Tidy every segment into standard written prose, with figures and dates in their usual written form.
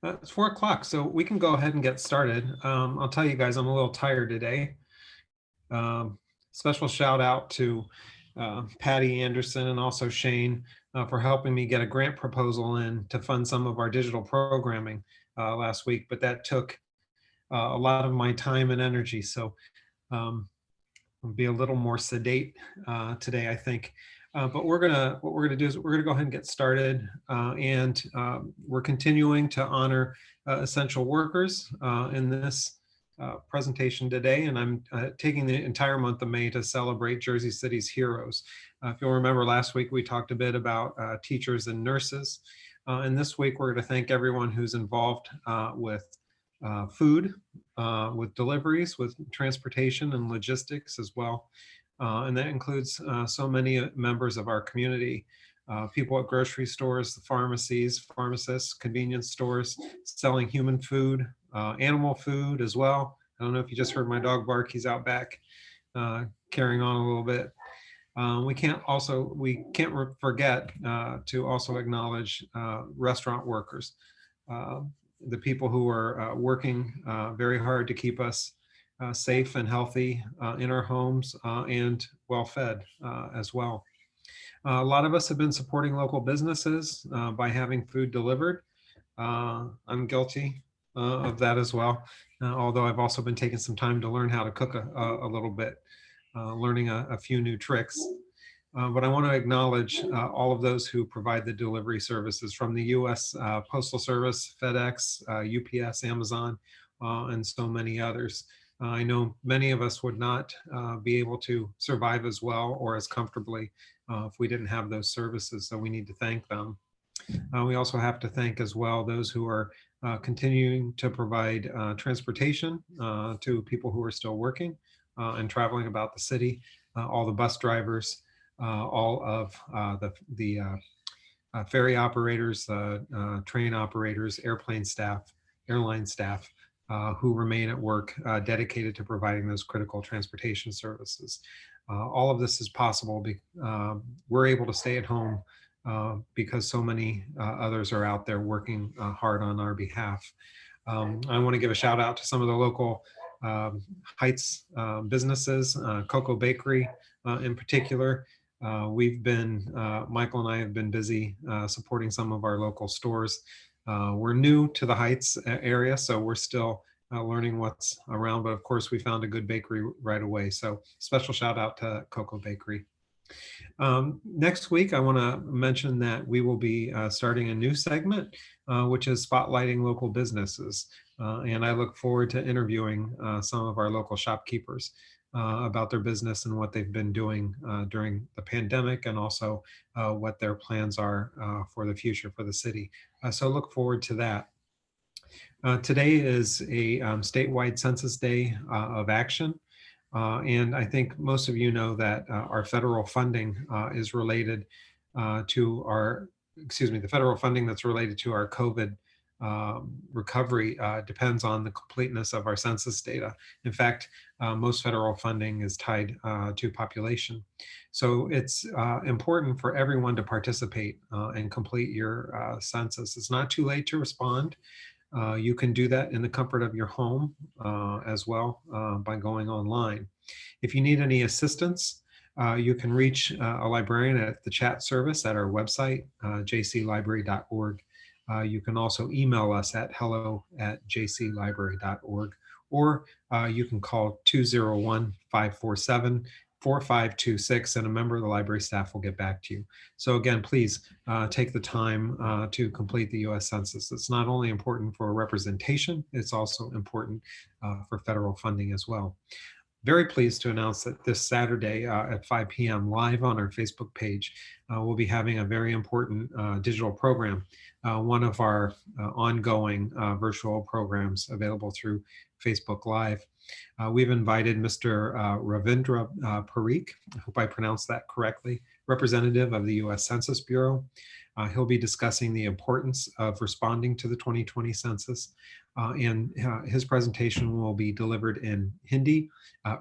It's 4 o'clock, so we can go ahead and get started. I'll tell you guys, I'm a little tired today. Um, Special shout out to Patty Anderson and also Shane for helping me get a grant proposal in to fund some of our digital programming last week, but that took a lot of my time and energy. So um, I'll be a little more sedate today, I think. But what we're gonna do is we're gonna go ahead and get started, and we're continuing to honor essential workers in this presentation today. And I'm taking the entire month of May to celebrate Jersey City's heroes. If you'll remember, last week we talked a bit about teachers and nurses, and this week we're going to thank everyone who's involved with food, with deliveries, with transportation and logistics as well. And that includes so many members of our community, people at grocery stores, the pharmacies, pharmacists, convenience stores, selling human food, animal food as well. I don't know if you just heard my dog bark, he's out back carrying on a little bit. We can't forget to also acknowledge restaurant workers, the people who are working very hard to keep us safe and healthy in our homes and well fed as well. A lot of us have been supporting local businesses by having food delivered. I'm guilty of that as well, although I've also been taking some time to learn how to cook a little bit, learning a few new tricks. But I want to acknowledge all of those who provide the delivery services from the U.S. Postal Service, FedEx, UPS, Amazon, and so many others. I know many of us would not be able to survive as well or as comfortably if we didn't have those services, so we need to thank them. We also have to thank as well those who are continuing to provide transportation to people who are still working and traveling about the city, all the bus drivers, all of the ferry operators, train operators, airplane staff, airline staff, who remain at work dedicated to providing those critical transportation services. All of this is possible. We're able to stay at home because so many others are out there working hard on our behalf. I want to give a shout out to some of the local Heights businesses, Cocoa Bakery in particular. Michael and I have been busy supporting some of our local stores. We're new to the Heights area, so we're still learning what's around, but of course we found a good bakery right away. So special shout out to Cocoa Bakery. Next week, I want to mention that we will be starting a new segment, which is spotlighting local businesses. And I look forward to interviewing some of our local shopkeepers about their business and what they've been doing during the pandemic, and also what their plans are for the future for the city. So look forward to that. Today is a statewide Census Day of Action. And I think most of you know that our federal funding is related to the federal funding that's related to our COVID recovery depends on the completeness of our census data. In fact, most federal funding is tied to population. So it's important for everyone to participate and complete your census. It's not too late to respond. You can do that in the comfort of your home as well by going online. If you need any assistance, you can reach a librarian at the chat service at our website, jclibrary.org. You can also email us at hello@jclibrary.org, or you can call 201-547-4526, and a member of the library staff will get back to you. So again, please take the time to complete the US Census. It's not only important for representation, it's also important for federal funding as well. Very pleased to announce that this Saturday at 5 p.m. live on our Facebook page, we'll be having a very important digital program, one of our ongoing virtual programs available through Facebook Live. We've invited Mr. Ravindra Parikh, I hope I pronounced that correctly, representative of the US Census Bureau. He'll be discussing the importance of responding to the 2020 census, and his presentation will be delivered in Hindi,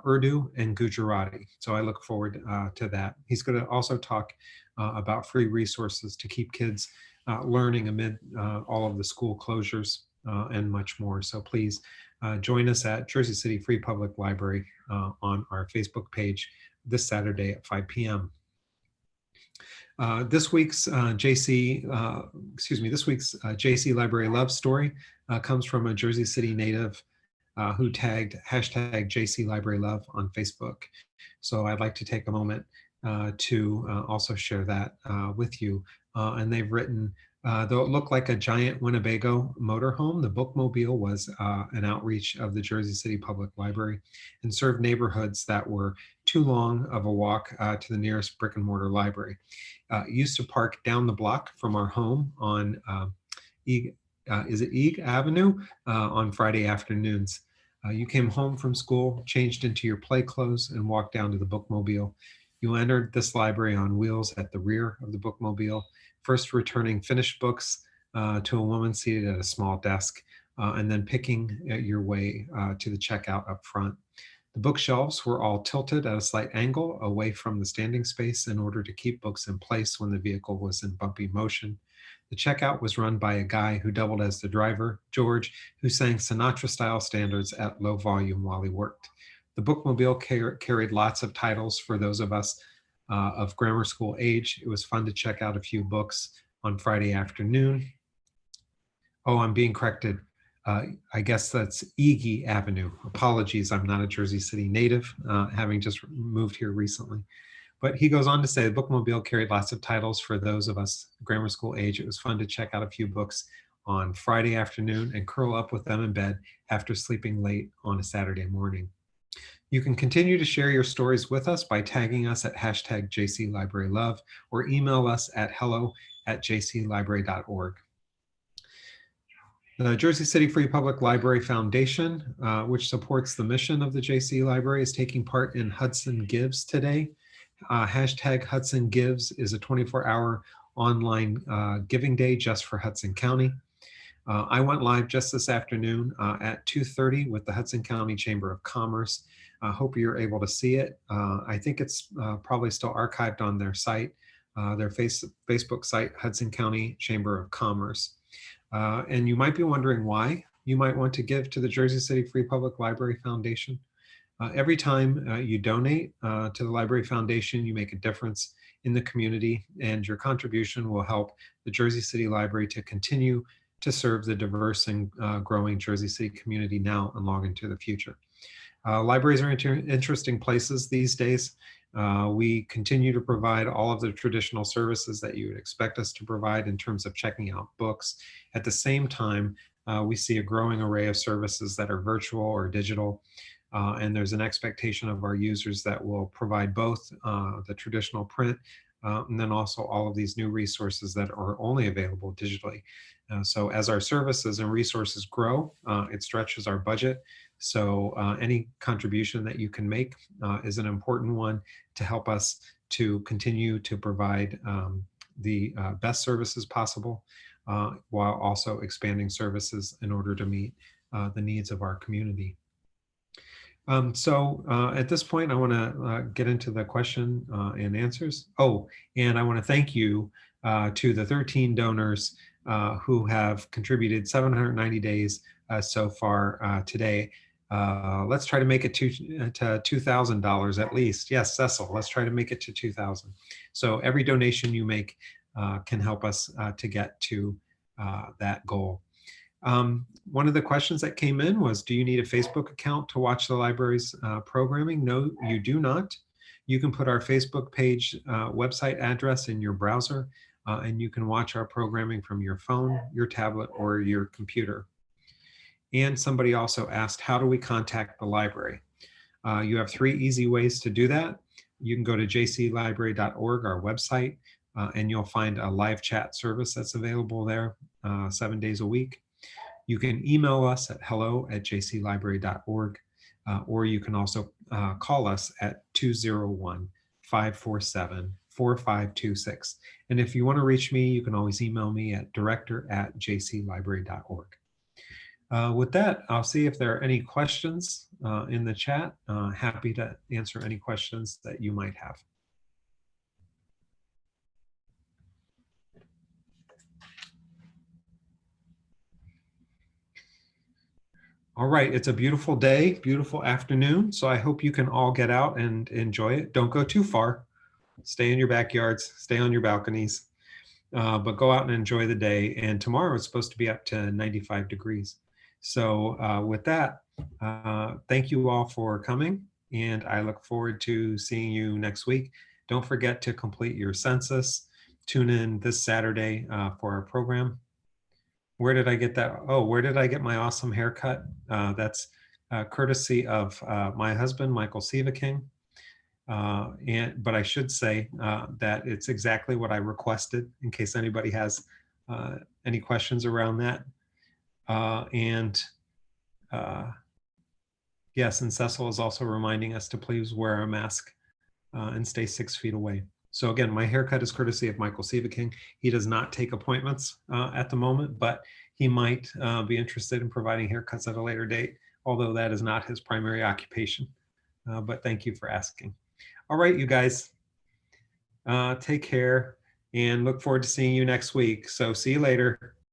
Urdu, and Gujarati. So I look forward to that. He's going to also talk about free resources to keep kids learning amid all of the school closures. and much more. So please join us at Jersey City Free Public Library on our Facebook page this Saturday at 5 p.m. This week's JC Library Love story comes from a Jersey City native who tagged hashtag JC Library Love on Facebook. So I'd like to take a moment to also share that with you. And they've written, though it looked like a giant Winnebago motorhome, the bookmobile was an outreach of the Jersey City Public Library and served neighborhoods that were too long of a walk to the nearest brick and mortar library. Used to park down the block from our home on Eag Avenue on Friday afternoons. You came home from school, changed into your play clothes, and walked down to the bookmobile. You entered this library on wheels at the rear of the bookmobile, first returning finished books to a woman seated at a small desk, and then picking your way to the checkout up front. The bookshelves were all tilted at a slight angle away from the standing space in order to keep books in place when the vehicle was in bumpy motion. The checkout was run by a guy who doubled as the driver, George, who sang Sinatra-style standards at low volume while he worked. The bookmobile carried lots of titles for those of us of grammar school age. It was fun to check out a few books on Friday afternoon. Oh, I'm being corrected. I guess that's Eag Avenue. Apologies, I'm not a Jersey City native, having just moved here recently. But he goes on to say, the bookmobile carried lots of titles for those of us grammar school age. It was fun to check out a few books on Friday afternoon and curl up with them in bed after sleeping late on a Saturday morning. You can continue to share your stories with us by tagging us at hashtag JCLibraryLove or email us at hello@jclibrary.org. The Jersey City Free Public Library Foundation, which supports the mission of the JC Library, is taking part in Hudson Gives today. Hashtag Hudson Gives is a 24-hour online giving day just for Hudson County. I went live just this afternoon at 2:30 with the Hudson County Chamber of Commerce. I hope you're able to see it. I think it's probably still archived on their site, their Facebook site, Hudson County Chamber of Commerce. And you might be wondering why you might want to give to the Jersey City Free Public Library Foundation. Every time you donate to the Library Foundation, you make a difference in the community, and your contribution will help the Jersey City Library to continue to serve the diverse and growing Jersey City community now and long into the future. Libraries are interesting places these days. We continue to provide all of the traditional services that you would expect us to provide in terms of checking out books. At the same time, we see a growing array of services that are virtual or digital. And there's an expectation of our users that will provide both the traditional print and then also all of these new resources that are only available digitally. So as our services and resources grow, it stretches our budget. So any contribution that you can make is an important one to help us to continue to provide the best services possible while also expanding services in order to meet the needs of our community. So at this point, I want to get into the question and answers. Oh, and I want to thank you to the 13 donors who have contributed 790 days so far today. Let's try to make it to $2,000 at least. Yes, Cecil, let's try to make it to 2,000. So every donation you make can help us to get to that goal. One of the questions that came in was, do you need a Facebook account to watch the library's programming? No, you do not. You can put our Facebook page website address in your browser and you can watch our programming from your phone, your tablet, or your computer. And somebody also asked, how do we contact the library? You have 3 easy ways to do that. You can go to jclibrary.org, our website, and you'll find a live chat service that's available there 7 days a week. You can email us at hello@jclibrary.org, or you can also call us at 201-547-4526. And if you want to reach me, you can always email me at director@jclibrary.org. With that, I'll see if there are any questions in the chat. Happy to answer any questions that you might have. All right, it's a beautiful day, beautiful afternoon. So I hope you can all get out and enjoy it. Don't go too far. Stay in your backyards, stay on your balconies, but go out and enjoy the day. And tomorrow it's supposed to be up to 95 degrees. So with that, thank you all for coming, and I look forward to seeing you next week. Don't forget to complete your census. Tune in this Saturday for our program. Where did I get that? Oh, where did I get my awesome haircut? That's courtesy of my husband, Michael King. But I should say that it's exactly what I requested in case anybody has any questions around that. And yes, and Cecil is also reminding us to please wear a mask and stay 6 feet away. So again, my haircut is courtesy of Michael King. He does not take appointments at the moment, but he might be interested in providing haircuts at a later date, although that is not his primary occupation. But thank you for asking. All right, you guys, take care and look forward to seeing you next week. So see you later.